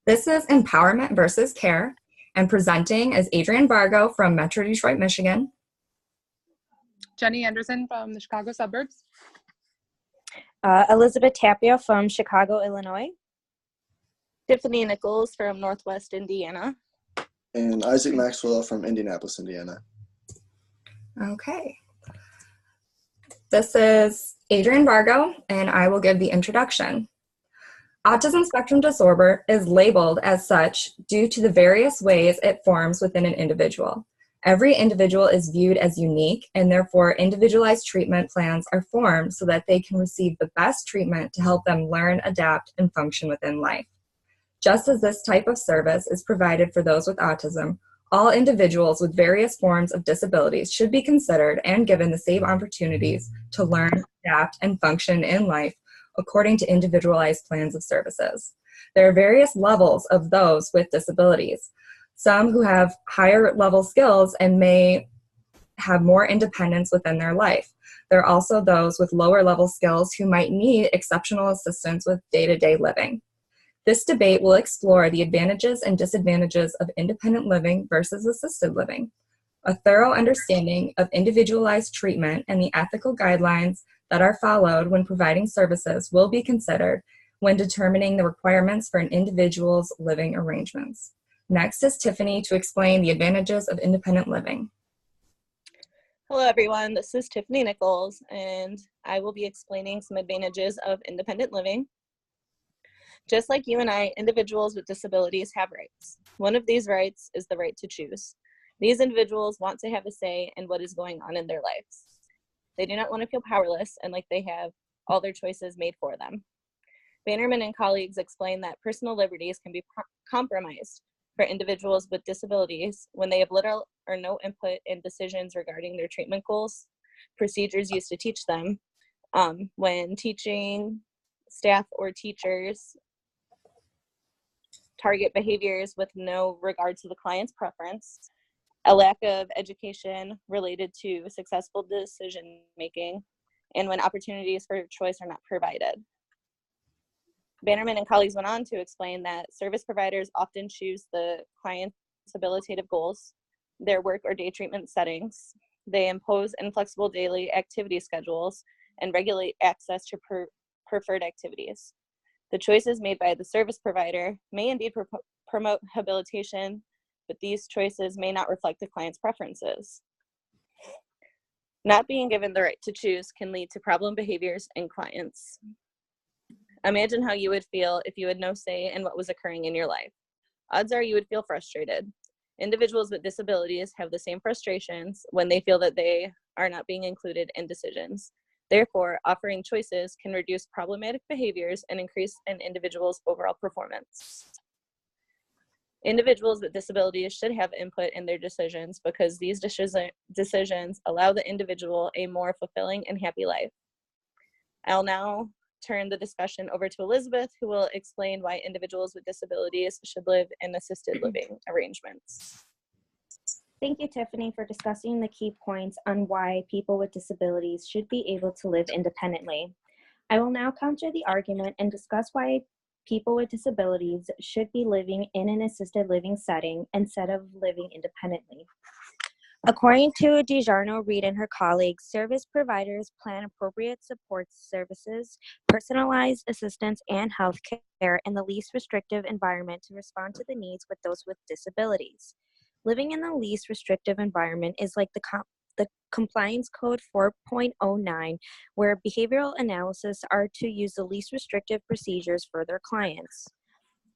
This is Empowerment versus Care, and presenting is Adrienne Bargo from Metro Detroit, Michigan. Jenny Anderson from the Chicago suburbs. Elizabeth Tapia from Chicago, Illinois. Tiffany Nichols from Northwest Indiana. And Isaac Maxwell from Indianapolis, Indiana. Okay. This is Adrienne Bargo, and I will give the introduction. Autism spectrum disorder is labeled as such due to the various ways it forms within an individual. Every individual is viewed as unique, and therefore individualized treatment plans are formed so that they can receive the best treatment to help them learn, adapt, and function within life. Just as this type of service is provided for those with autism, all individuals with various forms of disabilities should be considered and given the same opportunities to learn, adapt, and function in life according to individualized plans of services. There are various levels of those with disabilities. Some who have higher level skills and may have more independence within their life. There are also those with lower level skills who might need exceptional assistance with day-to-day living. This debate will explore the advantages and disadvantages of independent living versus assisted living. A thorough understanding of individualized treatment and the ethical guidelines that are followed when providing services will be considered when determining the requirements for an individual's living arrangements. Next is Tiffany to explain the advantages of independent living. Hello everyone, this is Tiffany Nichols, and I will be explaining some advantages of independent living. Just like you and I, individuals with disabilities have rights. One of these rights is the right to choose. These individuals want to have a say in what is going on in their lives. They do not want to feel powerless and like they have all their choices made for them. Bannerman and colleagues explain that personal liberties can be compromised for individuals with disabilities when they have little or no input in decisions regarding their treatment goals, procedures used to teach them, when teaching staff or teachers target behaviors with no regard to the client's preference, a lack of education related to successful decision making, and when opportunities for choice are not provided. Bannerman and colleagues went on to explain that service providers often choose the client's habilitative goals, their work or day treatment settings. They impose inflexible daily activity schedules and regulate access to preferred activities. The choices made by the service provider may indeed promote habilitation, but these choices may not reflect the client's preferences. Not being given the right to choose can lead to problem behaviors in clients. Imagine how you would feel if you had no say in what was occurring in your life. Odds are you would feel frustrated. Individuals with disabilities have the same frustrations when they feel that they are not being included in decisions. Therefore, offering choices can reduce problematic behaviors and increase an individual's overall performance. Individuals with disabilities should have input in their decisions because these decisions allow the individual a more fulfilling and happy life. I'll now turn the discussion over to Elizabeth, who will explain why individuals with disabilities should live in assisted living arrangements. Thank you, Tiffany, for discussing the key points on why people with disabilities should be able to live independently. I will now counter the argument and discuss why people with disabilities should be living in an assisted living setting instead of living independently. According to DiGiorno, Reed, and her colleagues, service providers plan appropriate support services, personalized assistance, and health care in the least restrictive environment to respond to the needs with those with disabilities. Living in the least restrictive environment is like the Compliance Code 4.09, where behavioral analysis are to use the least restrictive procedures for their clients.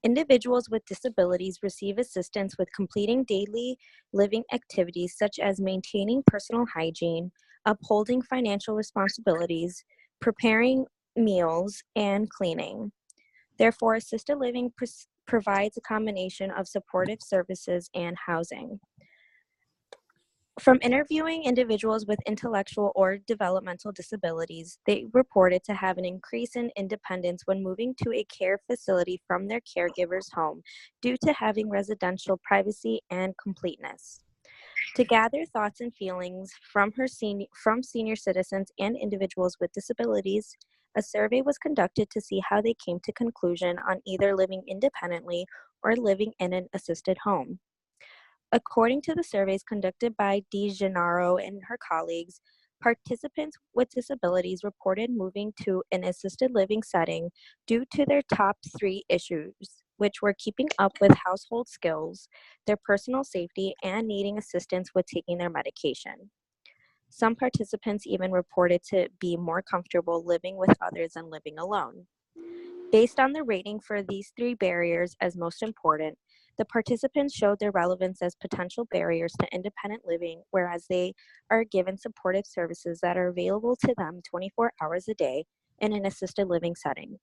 Individuals with disabilities receive assistance with completing daily living activities such as maintaining personal hygiene, upholding financial responsibilities, preparing meals, and cleaning. Therefore, assisted living provides a combination of supportive services and housing. From interviewing individuals with intellectual or developmental disabilities, they reported to have an increase in independence when moving to a care facility from their caregiver's home due to having residential privacy and completeness. To gather thoughts and feelings from senior citizens and individuals with disabilities, A survey was conducted to see how they came to conclusion on either living independently or living in an assisted home. According to the surveys conducted by DeGennaro and her colleagues, participants with disabilities reported moving to an assisted living setting due to their top 3 issues, which were keeping up with household skills, their personal safety, and needing assistance with taking their medication. Some participants even reported to be more comfortable living with others than living alone. Based on the rating for these 3 barriers as most important, the participants showed their relevance as potential barriers to independent living, whereas they are given supportive services that are available to them 24 hours a day in an assisted living setting.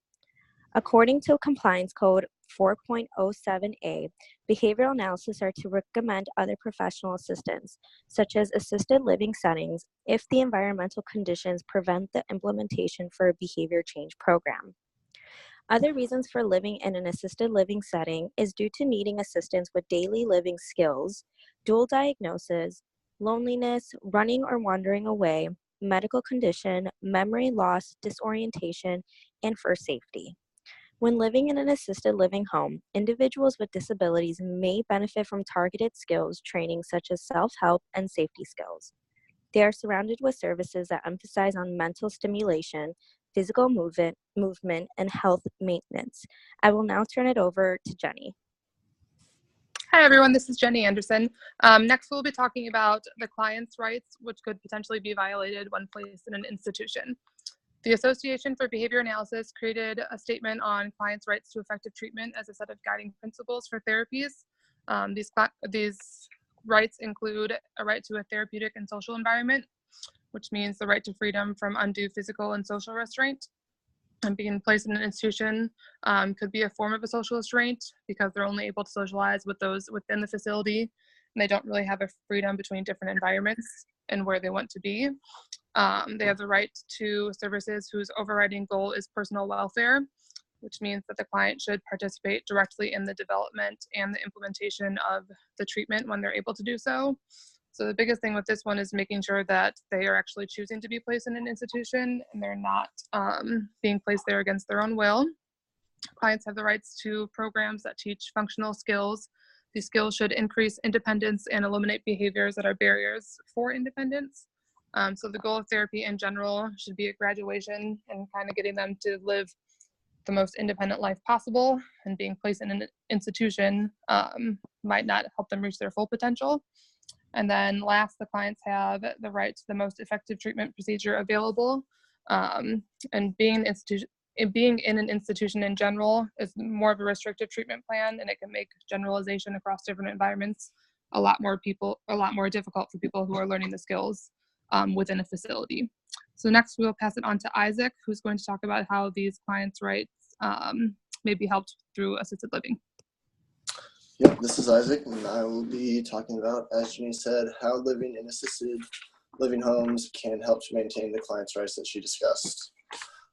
According to Compliance Code 4.07a, behavioral analysis are to recommend other professional assistance, such as assisted living settings, if the environmental conditions prevent the implementation for a behavior change program. Other reasons for living in an assisted living setting is due to needing assistance with daily living skills, dual diagnosis, loneliness, running or wandering away, medical condition, memory loss, disorientation, and for safety. When living in an assisted living home, individuals with disabilities may benefit from targeted skills training such as self-help and safety skills. They are surrounded with services that emphasize on mental stimulation, physical movement, and health maintenance. I will now turn it over to Jenny. Hi, everyone. This is Jenny Anderson. Next, we'll be talking about the client's rights, which could potentially be violated when placed in an institution. The Association for Behavior Analysis created a statement on clients' rights to effective treatment as a set of guiding principles for therapies. These rights include a right to a therapeutic and social environment, which means the right to freedom from undue physical and social restraint. And being placed in an institution could be a form of a social restraint because they're only able to socialize with those within the facility, and they don't really have a freedom between different environments and where they want to be. They have the right to services whose overriding goal is personal welfare, which means that the client should participate directly in the development and the implementation of the treatment when they're able to do so. So the biggest thing with this one is making sure that they are actually choosing to be placed in an institution and they're not being placed there against their own will. Clients have the rights to programs that teach functional skills. These skills should increase independence and eliminate behaviors that are barriers for independence. So the goal of therapy in general should be at graduation and kind of getting them to live the most independent life possible, and being placed in an institution might not help them reach their full potential. And then last, the clients have the right to the most effective treatment procedure available. And being in an institution in general is more of a restrictive treatment plan, and it can make generalization across different environments a lot more difficult for people who are learning the skills within a facility. So next we'll pass it on to Isaac, who's going to talk about how these clients' rights may be helped through assisted living. Yep, this is Isaac, and I will be talking about, as Jenny said, how living in assisted living homes can help to maintain the client's rights that she discussed.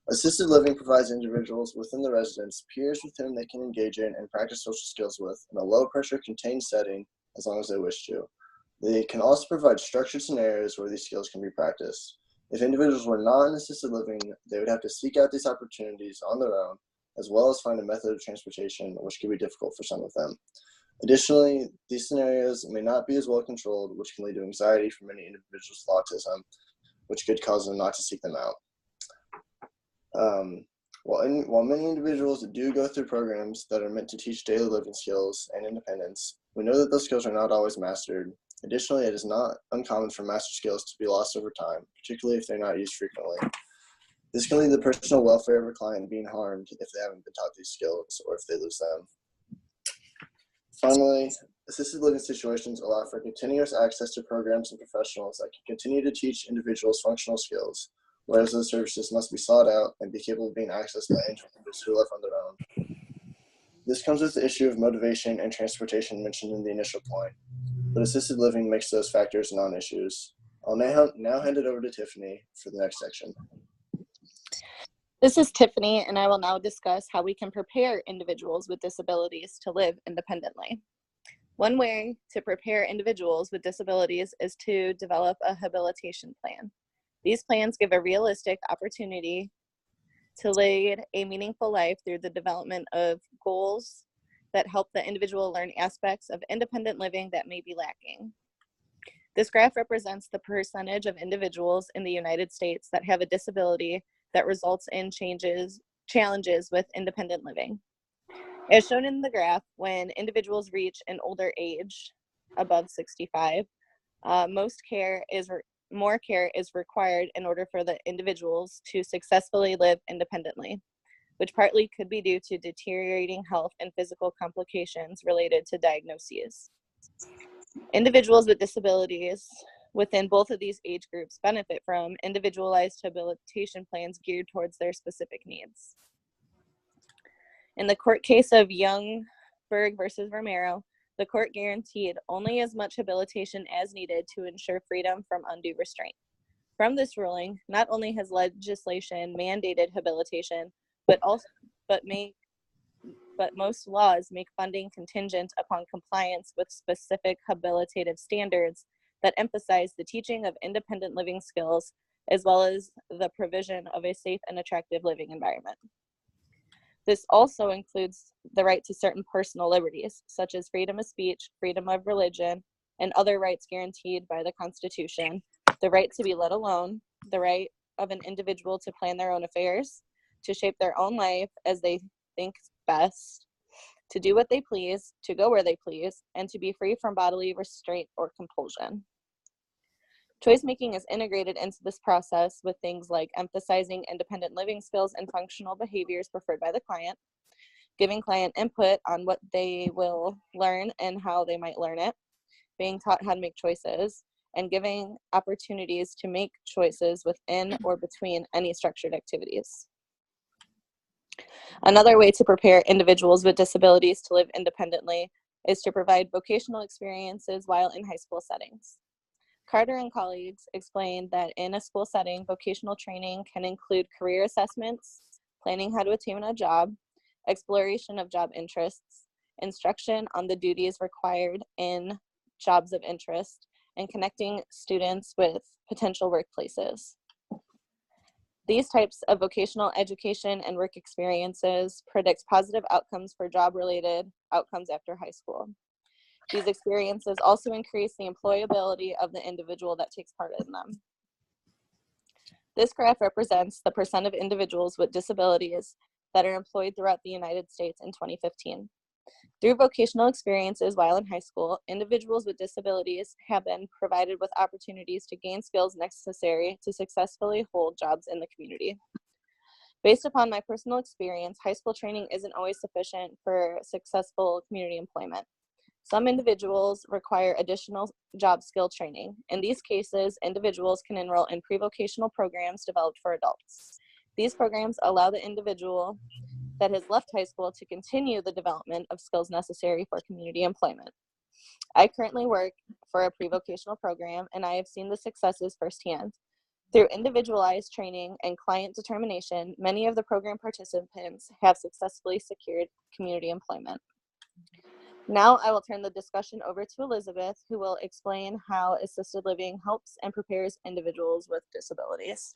Assisted living provides individuals within the residence peers with whom they can engage in and practice social skills with in a low-pressure, contained setting as long as they wish to. They can also provide structured scenarios where these skills can be practiced. If individuals were not in assisted living, they would have to seek out these opportunities on their own, as well as find a method of transportation, which can be difficult for some of them. Additionally, these scenarios may not be as well controlled, which can lead to anxiety for many individuals with autism, which could cause them not to seek them out. While many individuals do go through programs that are meant to teach daily living skills and independence, we know that those skills are not always mastered. Additionally, it is not uncommon for master skills to be lost over time, particularly if they're not used frequently. This can lead to the personal welfare of a client being harmed if they haven't been taught these skills or if they lose them. Finally, assisted living situations allow for continuous access to programs and professionals that can continue to teach individuals functional skills, whereas those services must be sought out and be capable of being accessed by individuals who live on their own. This comes with the issue of motivation and transportation mentioned in the initial point, but assisted living makes those factors non-issues. I'll now hand it over to Tiffany for the next section. This is Tiffany, and I will now discuss how we can prepare individuals with disabilities to live independently. One way to prepare individuals with disabilities is to develop a habilitation plan. These plans give a realistic opportunity to lead a meaningful life through the development of goals that help the individual learn aspects of independent living that may be lacking. This graph represents the percentage of individuals in the United States that have a disability that results in challenges with independent living. As shown in the graph, when individuals reach an older age, above 65, more care is required in order for the individuals to successfully live independently, which partly could be due to deteriorating health and physical complications related to diagnoses. Individuals with disabilities within both of these age groups benefit from individualized habilitation plans geared towards their specific needs. In the court case of Youngberg versus Romero, the court guaranteed only as much habilitation as needed to ensure freedom from undue restraint. From this ruling, not only has legislation mandated habilitation, but most laws make funding contingent upon compliance with specific habilitative standards that emphasize the teaching of independent living skills, as well as the provision of a safe and attractive living environment. This also includes the right to certain personal liberties, such as freedom of speech, freedom of religion, and other rights guaranteed by the Constitution, the right to be let alone, the right of an individual to plan their own affairs, to shape their own life as they think best, to do what they please, to go where they please, and to be free from bodily restraint or compulsion. Choice making is integrated into this process with things like emphasizing independent living skills and functional behaviors preferred by the client, giving client input on what they will learn and how they might learn it, being taught how to make choices, and giving opportunities to make choices within or between any structured activities. Another way to prepare individuals with disabilities to live independently is to provide vocational experiences while in high school settings. Carter and colleagues explained that in a school setting, vocational training can include career assessments, planning how to attain a job, exploration of job interests, instruction on the duties required in jobs of interest, and connecting students with potential workplaces. These types of vocational education and work experiences predict positive outcomes for job-related outcomes after high school. These experiences also increase the employability of the individual that takes part in them. This graph represents the percent of individuals with disabilities that are employed throughout the United States in 2015. Through vocational experiences while in high school, individuals with disabilities have been provided with opportunities to gain skills necessary to successfully hold jobs in the community. Based upon my personal experience, high school training isn't always sufficient for successful community employment. Some individuals require additional job skill training. In these cases, individuals can enroll in pre-vocational programs developed for adults. These programs allow the individual that has left high school to continue the development of skills necessary for community employment. I currently work for a pre-vocational program, and I have seen the successes firsthand. Through individualized training and client determination, many of the program participants have successfully secured community employment. Now I will turn the discussion over to Elizabeth, who will explain how assisted living helps and prepares individuals with disabilities.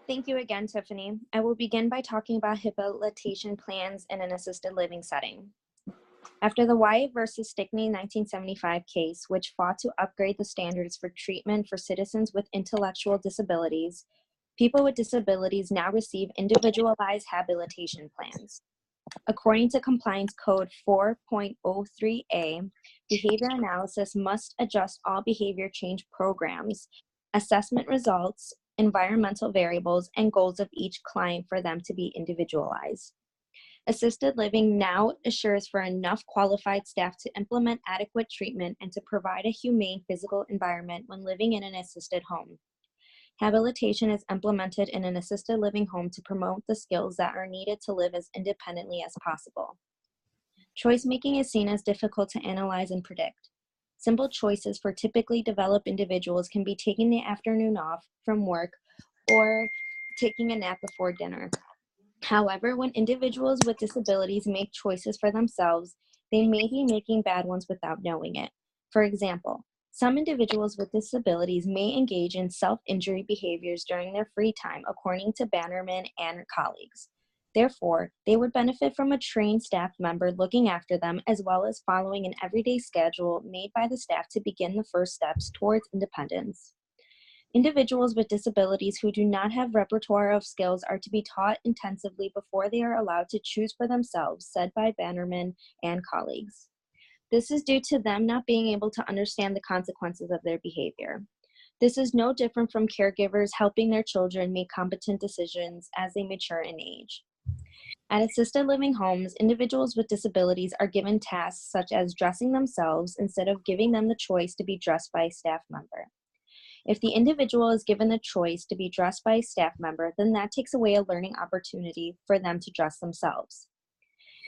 Thank you again, Tiffany. I will begin by talking about habilitation plans in an assisted living setting. After the Wyatt versus Stickney 1975 case, which fought to upgrade the standards for treatment for citizens with intellectual disabilities, people with disabilities now receive individualized habilitation plans. According to Compliance Code 4.03a, behavior analysis must adjust all behavior change programs, assessment results, environmental variables, and goals of each client for them to be individualized. Assisted living now assures for enough qualified staff to implement adequate treatment and to provide a humane physical environment when living in an assisted home. Habilitation is implemented in an assisted living home to promote the skills that are needed to live as independently as possible. Choice making is seen as difficult to analyze and predict. Simple choices for typically developed individuals can be taking the afternoon off from work or taking a nap before dinner. However, when individuals with disabilities make choices for themselves, they may be making bad ones without knowing it. For example, Some individuals with disabilities may engage in self-injury behaviors during their free time, according to Bannerman and colleagues. Therefore, they would benefit from a trained staff member looking after them, as well as following an everyday schedule made by the staff to begin the first steps towards independence. Individuals with disabilities who do not have repertoire of skills are to be taught intensively before they are allowed to choose for themselves, said by Bannerman and colleagues. This is due to them not being able to understand the consequences of their behavior. This is no different from caregivers helping their children make competent decisions as they mature in age. At assisted living homes, individuals with disabilities are given tasks such as dressing themselves instead of giving them the choice to be dressed by a staff member. If the individual is given the choice to be dressed by a staff member, then that takes away a learning opportunity for them to dress themselves.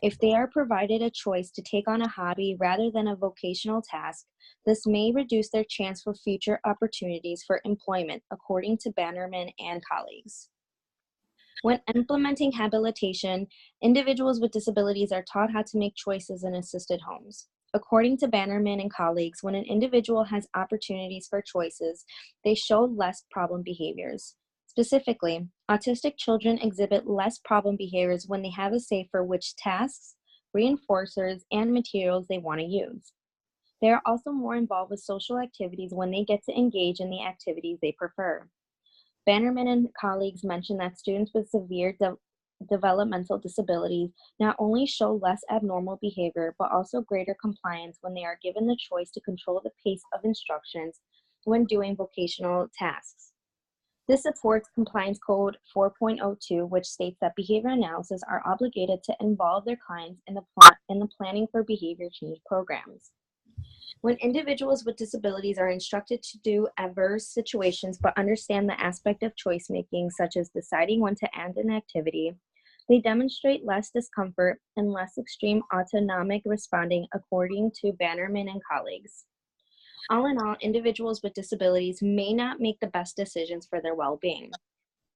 If they are provided a choice to take on a hobby rather than a vocational task, this may reduce their chance for future opportunities for employment, according to Bannerman and colleagues. When implementing habilitation, individuals with disabilities are taught how to make choices in assisted homes. According to Bannerman and colleagues, when an individual has opportunities for choices, they show less problem behaviors. Specifically, autistic children exhibit less problem behaviors when they have a say for which tasks, reinforcers, and materials they want to use. They are also more involved with social activities when they get to engage in the activities they prefer. Bannerman and colleagues mentioned that students with severe developmental disabilities not only show less abnormal behavior, but also greater compliance when they are given the choice to control the pace of instructions when doing vocational tasks. This supports Compliance Code 4.02, which states that behavior analysis are obligated to involve their clients in the planning for behavior change programs. When individuals with disabilities are instructed to do adverse situations but understand the aspect of choice making, such as deciding when to end an activity, they demonstrate less discomfort and less extreme autonomic responding, according to Bannerman and colleagues. All in all, individuals with disabilities may not make the best decisions for their well-being.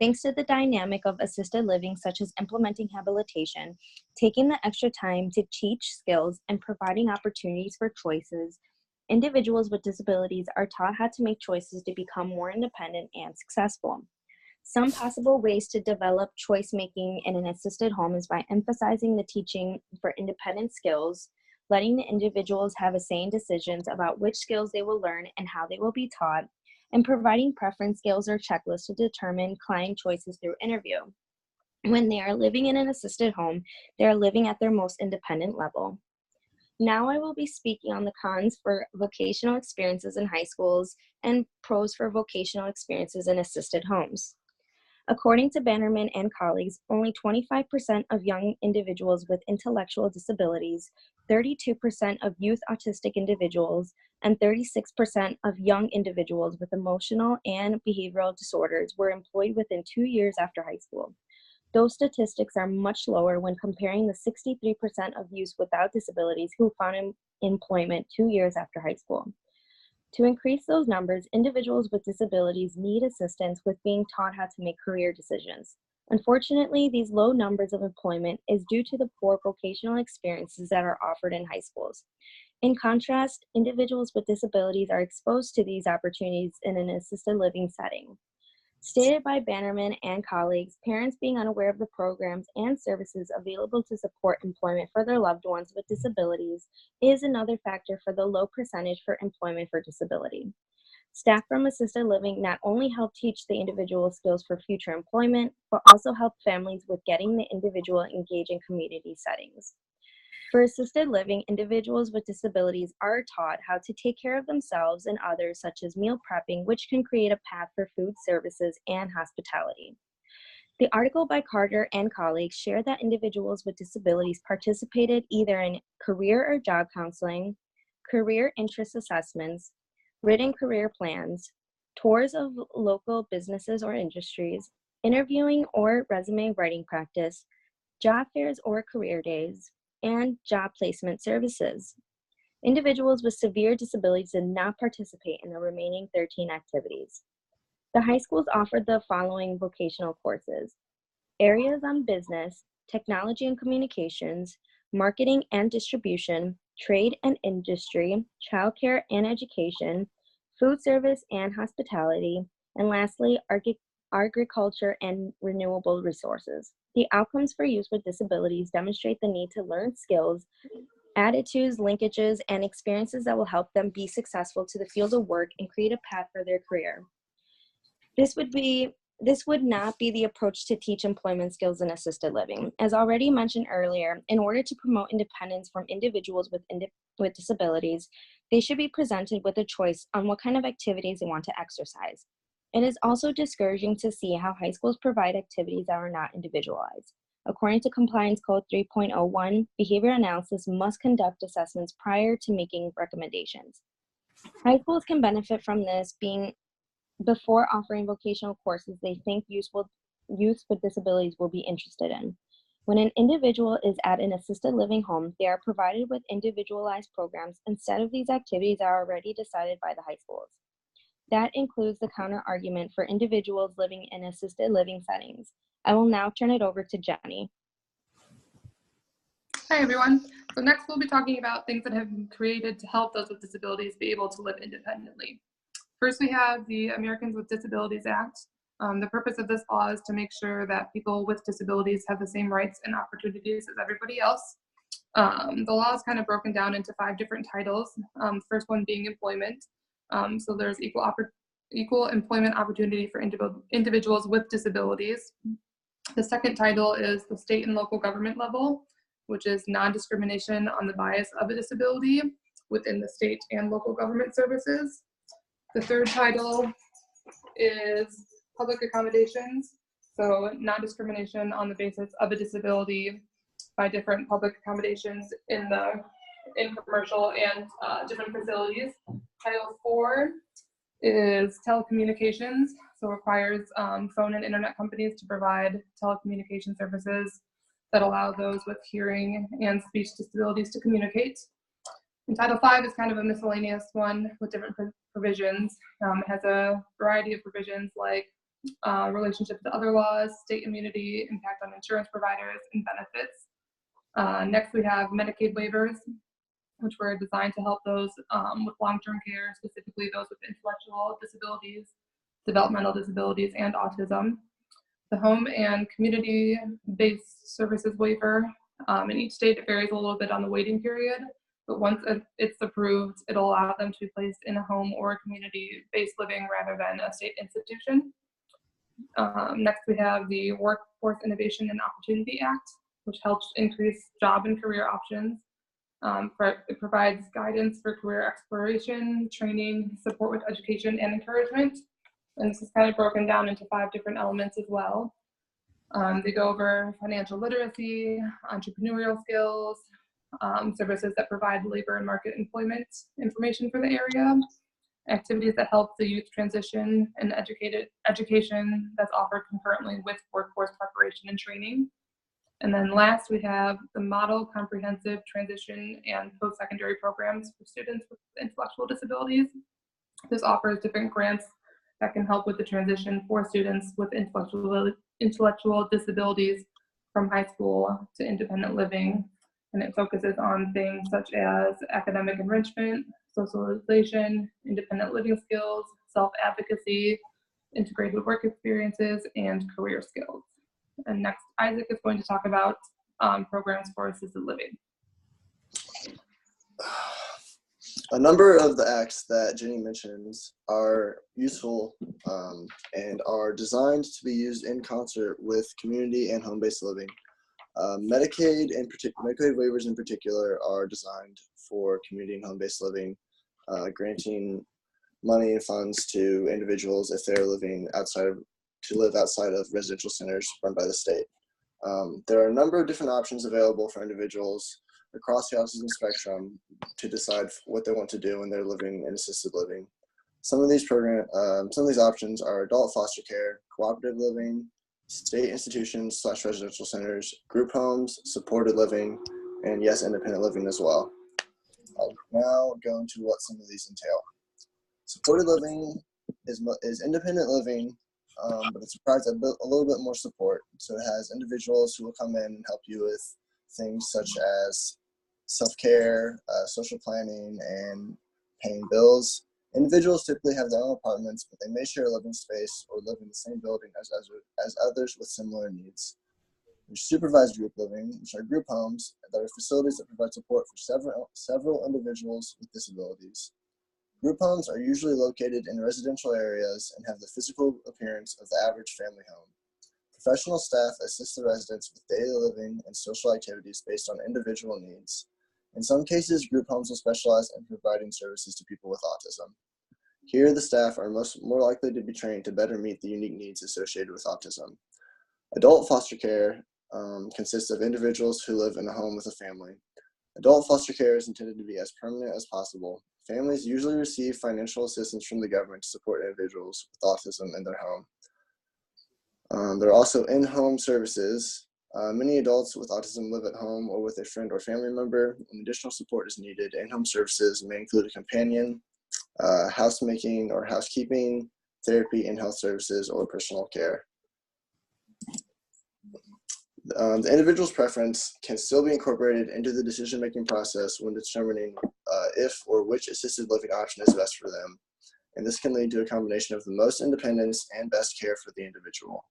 Thanks to the dynamic of assisted living, such as implementing habilitation, taking the extra time to teach skills, and providing opportunities for choices, individuals with disabilities are taught how to make choices to become more independent and successful. Some possible ways to develop choice making in an assisted home is by emphasizing the teaching for independent skills, letting the individuals have a say in decisions about which skills they will learn and how they will be taught, and providing preference skills or checklists to determine client choices through interview. When they are living in an assisted home, they are living at their most independent level. Now I will be speaking on the cons for vocational experiences in high schools and pros for vocational experiences in assisted homes. According to Bannerman and colleagues, only 25% of young individuals with intellectual disabilities, 32% of youth autistic individuals, and 36% of young individuals with emotional and behavioral disorders were employed within 2 years after high school. Those statistics are much lower when comparing the 63% of youth without disabilities who found employment 2 years after high school. To increase those numbers, individuals with disabilities need assistance with being taught how to make career decisions. Unfortunately, these low numbers of employment is due to the poor vocational experiences that are offered in high schools. In contrast, individuals with disabilities are exposed to these opportunities in an assisted living setting. Stated by Bannerman and colleagues, parents being unaware of the programs and services available to support employment for their loved ones with disabilities is another factor for the low percentage for employment for disability. Staff from assisted living not only help teach the individual skills for future employment, but also help families with getting the individual engaged in community settings. For assisted living, individuals with disabilities are taught how to take care of themselves and others, such as meal prepping, which can create a path for food services and hospitality. The article by Carter and colleagues shared that individuals with disabilities participated either in career or job counseling, career interest assessments, written career plans, tours of local businesses or industries, interviewing or resume writing practice, job fairs or career days, and job placement services. Individuals with severe disabilities did not participate in the remaining 13 activities. The high schools offered the following vocational courses: areas on business, technology and communications, marketing and distribution, trade and industry, childcare and education, food service and hospitality, and lastly, agriculture and renewable resources. The outcomes for youth with disabilities demonstrate the need to learn skills, attitudes, linkages, and experiences that will help them be successful to the field of work and create a path for their career. This would not be the approach to teach employment skills in assisted living. As already mentioned earlier, in order to promote independence from individuals with disabilities, they should be presented with a choice on what kind of activities they want to exercise. It is also discouraging to see how high schools provide activities that are not individualized. According to Compliance Code 3.01, behavior analysis must conduct assessments prior to making recommendations. High schools can benefit from this before offering vocational courses they think youth with disabilities will be interested in. When an individual is at an assisted living home, they are provided with individualized programs instead of these activities that are already decided by the high schools. That includes the counter argument for individuals living in assisted living settings. I will now turn it over to Jenny. Hi, everyone. So next we'll be talking about things that have been created to help those with disabilities be able to live independently. First, we have the Americans with Disabilities Act. The purpose of this law is to make sure that people with disabilities have the same rights and opportunities as everybody else. The law is kind of broken down into 5 different titles. The first one being employment. So there's equal employment opportunity for individuals with disabilities. The second title is the state and local government level, which is non-discrimination on the bias of a disability within the state and local government services. The third title is public accommodations, so non-discrimination on the basis of a disability by different public accommodations in commercial and different facilities. Title 4 is telecommunications, so requires phone and internet companies to provide telecommunication services that allow those with hearing and speech disabilities to communicate. And Title 5 is kind of a miscellaneous one with different provisions. It has a variety of provisions like relationship to other laws, state immunity, impact on insurance providers, and benefits. Next, we have Medicaid waivers, which were designed to help those with long-term care, specifically those with intellectual disabilities, developmental disabilities, and autism. The home and community-based services waiver, in each state it varies a little bit on the waiting period, but once it's approved, it'll allow them to be placed in a home or a community-based living rather than a state institution. Next, we have the Workforce Innovation and Opportunity Act, which helps increase job and career options. It provides guidance for career exploration, training, support with education, and encouragement. And this is kind of broken down into 5 different elements as well. They go over financial literacy, entrepreneurial skills, services that provide labor and market employment information for the area, activities that help the youth transition, and education that's offered concurrently with workforce preparation and training. And then last, we have the Model Comprehensive Transition and Post-Secondary Programs for students with intellectual disabilities. This offers different grants that can help with the transition for students with intellectual disabilities from high school to independent living. And it focuses on things such as academic enrichment, socialization, independent living skills, self-advocacy, integrated work experiences, and career skills. And next, Isaac is going to talk about programs for assisted living. A number of the acts that Jenny mentions are useful and are designed to be used in concert with community and home-based living. Medicaid waivers in particular are designed for community and home-based living, granting money and funds to individuals if they're living outside of residential centers run by the state. There are a number of different options available for individuals across the autism spectrum to decide what they want to do when they're living in assisted living. Some of these options are adult foster care, cooperative living, state institutions / residential centers, group homes, supported living, and yes, independent living as well. I'll now go into what some of these entail. Supported living is independent living, but it provides a little bit more support. So it has individuals who will come in and help you with things such as self-care, social planning, and paying bills. Individuals typically have their own apartments, but they may share a living space or live in the same building as others with similar needs. There's supervised group living, which are group homes that are facilities that provide support for several individuals with disabilities. Group homes are usually located in residential areas and have the physical appearance of the average family home. Professional staff assist the residents with daily living and social activities based on individual needs. In some cases, group homes will specialize in providing services to people with autism. Here, the staff are more likely to be trained to better meet the unique needs associated with autism. Adult foster care consists of individuals who live in a home with a family. Adult foster care is intended to be as permanent as possible. Families usually receive financial assistance from the government to support individuals with autism in their home. There are also in-home services. Many adults with autism live at home or with a friend or family member, and additional support is needed. In-home services may include a companion, housemaking or housekeeping, therapy and health services, or personal care. The individual's preference can still be incorporated into the decision-making process when determining if or which assisted living option is best for them, and this can lead to a combination of the most independence and best care for the individual.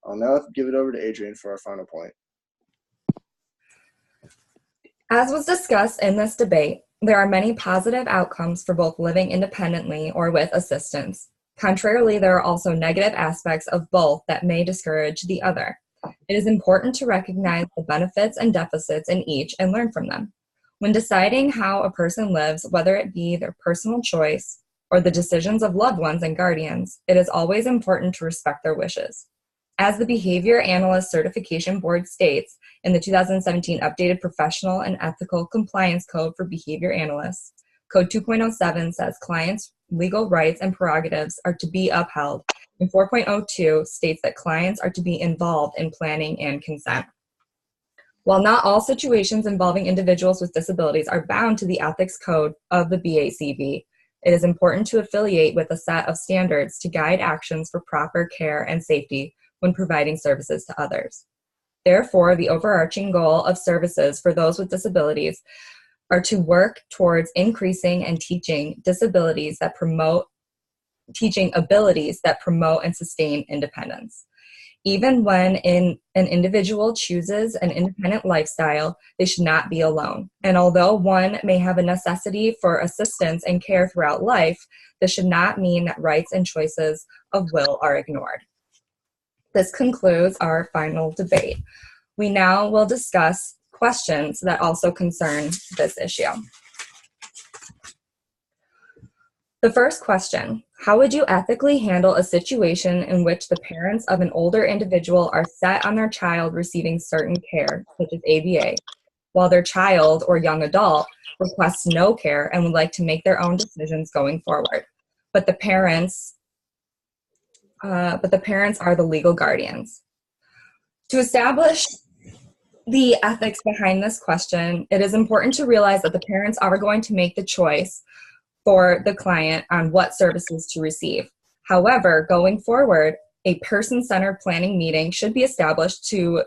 I'll now give it over to Adrian for our final point. As was discussed in this debate, there are many positive outcomes for both living independently or with assistance. Contrarily, there are also negative aspects of both that may discourage the other. It is important to recognize the benefits and deficits in each and learn from them. When deciding how a person lives, whether it be their personal choice or the decisions of loved ones and guardians, it is always important to respect their wishes. As the Behavior Analyst Certification Board states in the 2017 Updated Professional and Ethical Compliance Code for Behavior Analysts, Code 2.07 says clients' legal rights and prerogatives are to be upheld, and 4.02 states that clients are to be involved in planning and consent. While not all situations involving individuals with disabilities are bound to the ethics code of the BACB, it is important to affiliate with a set of standards to guide actions for proper care and safety when providing services to others. Therefore, the overarching goal of services for those with disabilities are to work towards increasing and teaching abilities that promote and sustain independence. Even when an individual chooses an independent lifestyle, they should not be alone. And although one may have a necessity for assistance and care throughout life, this should not mean that rights and choices of will are ignored. This concludes our final debate. We now will discuss questions that also concern this issue. The first question: how would you ethically handle a situation in which the parents of an older individual are set on their child receiving certain care, such as ABA, while their child or young adult requests no care and would like to make their own decisions going forward, but the parents are the legal guardians? To establish the ethics behind this question, it is important to realize that the parents are going to make the choice for the client on what services to receive. However, going forward, a person-centered planning meeting should be established to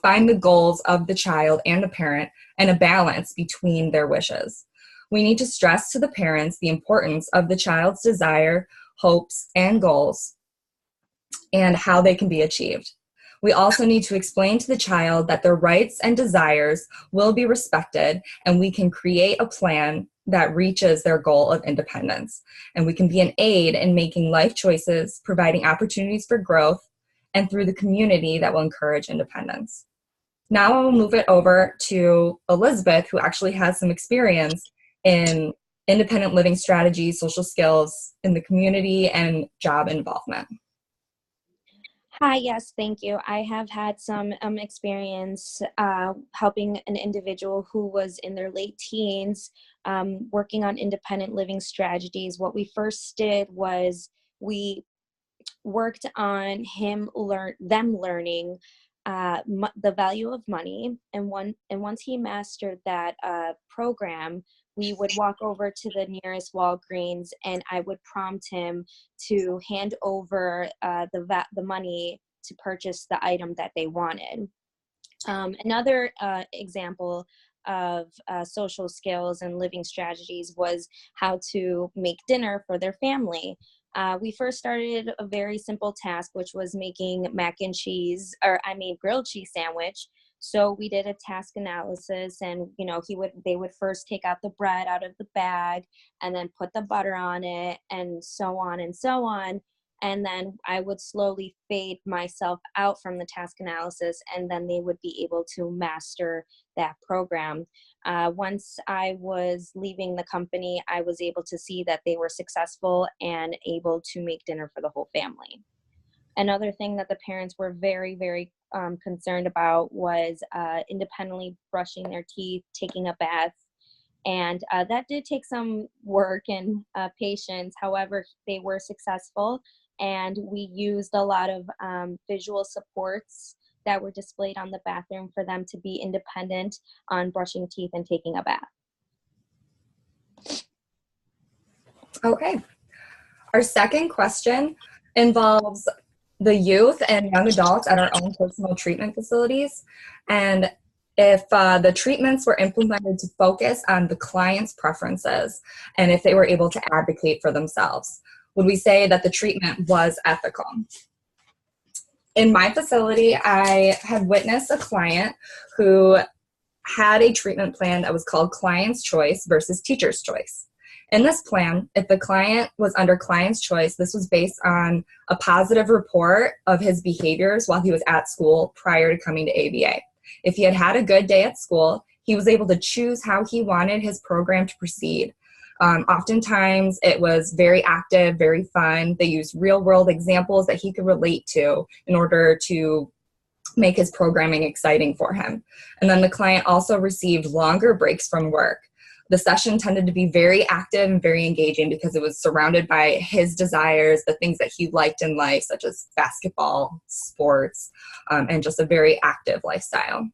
find the goals of the child and the parent and a balance between their wishes. We need to stress to the parents the importance of the child's desire, hopes, and goals, and how they can be achieved. We also need to explain to the child that their rights and desires will be respected, and we can create a plan that reaches their goal of independence. And we can be an aid in making life choices, providing opportunities for growth, and through the community that will encourage independence. Now I will move it over to Elizabeth, who actually has some experience in independent living strategies, social skills in the community, and job involvement. Hi, yes, thank you. I have had some experience helping an individual who was in their late teens working on independent living strategies. What we first did was we worked on them learning the value of money, and once he mastered that program, we would walk over to the nearest Walgreens, and I would prompt him to hand over the money to purchase the item that they wanted. Another example of social skills and living strategies was how to make dinner for their family. We first started a very simple task, which was making grilled cheese sandwich. So we did a task analysis, and they would first take out the bread out of the bag and then put the butter on it, and so on and so on. And then I would slowly fade myself out from the task analysis, and then they would be able to master that program. Once I was leaving the company, I was able to see that they were successful and able to make dinner for the whole family. Another thing that the parents were very, very concerned about was independently brushing their teeth, taking a bath. And that did take some work and patience. However, they were successful, and we used a lot of visual supports that were displayed on the bathroom for them to be independent on brushing teeth and taking a bath. Okay. Our second question involves the youth and young adults at our own personal treatment facilities, and if the treatments were implemented to focus on the client's preferences and if they were able to advocate for themselves. Would we say that the treatment was ethical? In my facility, I had witnessed a client who had a treatment plan that was called Client's Choice versus Teacher's Choice. In this plan, if the client was under Client's Choice, this was based on a positive report of his behaviors while he was at school prior to coming to ABA. If he had had a good day at school, he was able to choose how he wanted his program to proceed. Oftentimes, it was very active, very fun. They used real-world examples that he could relate to in order to make his programming exciting for him. And then the client also received longer breaks from work. The session tended to be very active and very engaging because it was surrounded by his desires, the things that he liked in life, such as basketball, sports, and just a very active lifestyle.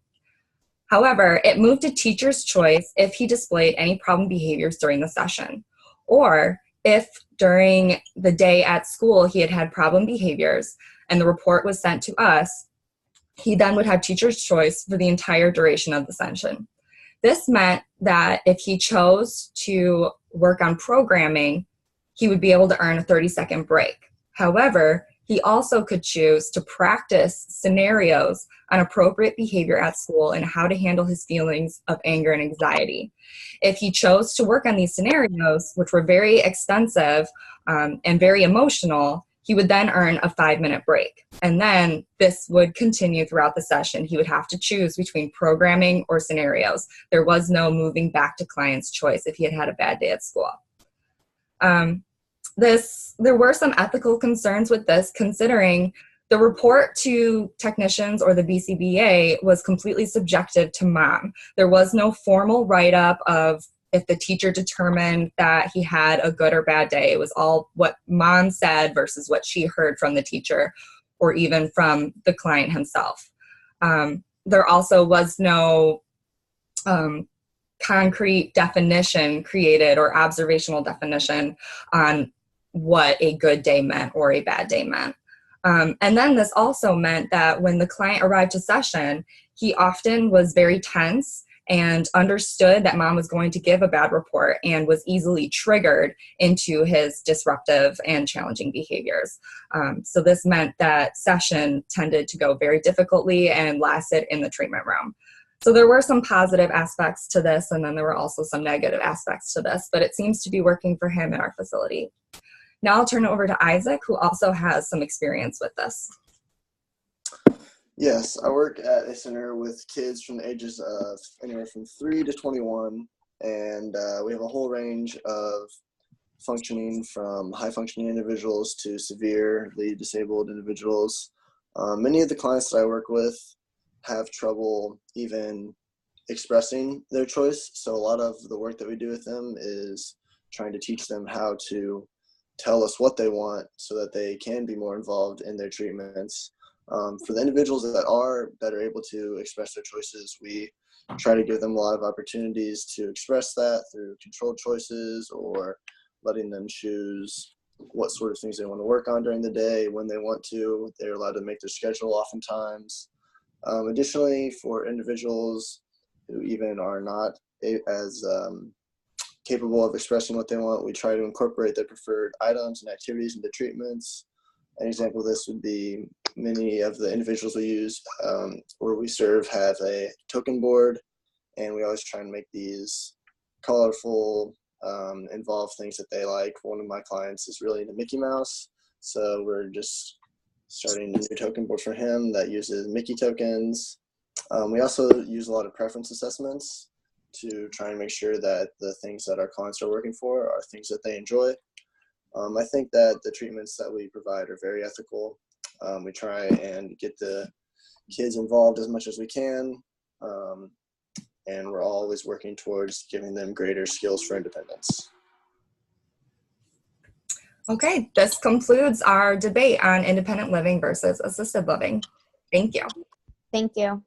However, it moved to Teacher's Choice if he displayed any problem behaviors during the session, or if during the day at school he had had problem behaviors and the report was sent to us, he then would have Teacher's Choice for the entire duration of the session. This meant that if he chose to work on programming, he would be able to earn a 30-second break. However, he also could choose to practice scenarios on appropriate behavior at school and how to handle his feelings of anger and anxiety. If he chose to work on these scenarios, which were very extensive and very emotional, he would then earn a 5-minute break. And then this would continue throughout the session. He would have to choose between programming or scenarios. There was no moving back to Client's Choice if he had had a bad day at school. There were some ethical concerns with this, considering the report to technicians or the BCBA was completely subjective to mom. There was no formal write-up of if the teacher determined that he had a good or bad day. It was all what mom said versus what she heard from the teacher or even from the client himself. There also was no concrete definition created or observational definition on what a good day meant or a bad day meant. And then this also meant that when the client arrived to session, he often was very tense and understood that mom was going to give a bad report and was easily triggered into his disruptive and challenging behaviors. So this meant that session tended to go very difficultly and lasted in the treatment room. So there were some positive aspects to this, and then there were also some negative aspects to this, but it seems to be working for him in our facility. Now I'll turn it over to Isaac, who also has some experience with this. Yes, I work at a center with kids from the ages of anywhere from 3 to 21, and we have a whole range of functioning from high-functioning individuals to severely disabled individuals. Many of the clients that I work with have trouble even expressing their choice, so a lot of the work that we do with them is trying to teach them how to tell us what they want so that they can be more involved in their treatments. For the individuals that are able to express their choices, we try to give them a lot of opportunities to express that through controlled choices or letting them choose what sort of things they want to work on during the day, when they want to. They're allowed to make their schedule oftentimes. Additionally, for individuals who even are not as capable of expressing what they want. We try to incorporate their preferred items and activities into treatments. An example of this would be many of the individuals we use where we serve have a token board, and we always try and make these colorful, involve things that they like. One of my clients is really into Mickey Mouse, so we're just starting a new token board for him that uses Mickey tokens. We also use a lot of preference assessments to try and make sure that the things that our clients are working for are things that they enjoy. I think that the treatments that we provide are very ethical. We try and get the kids involved as much as we can, and we're always working towards giving them greater skills for independence. Okay, this concludes our debate on independent living versus assisted living. Thank you. Thank you.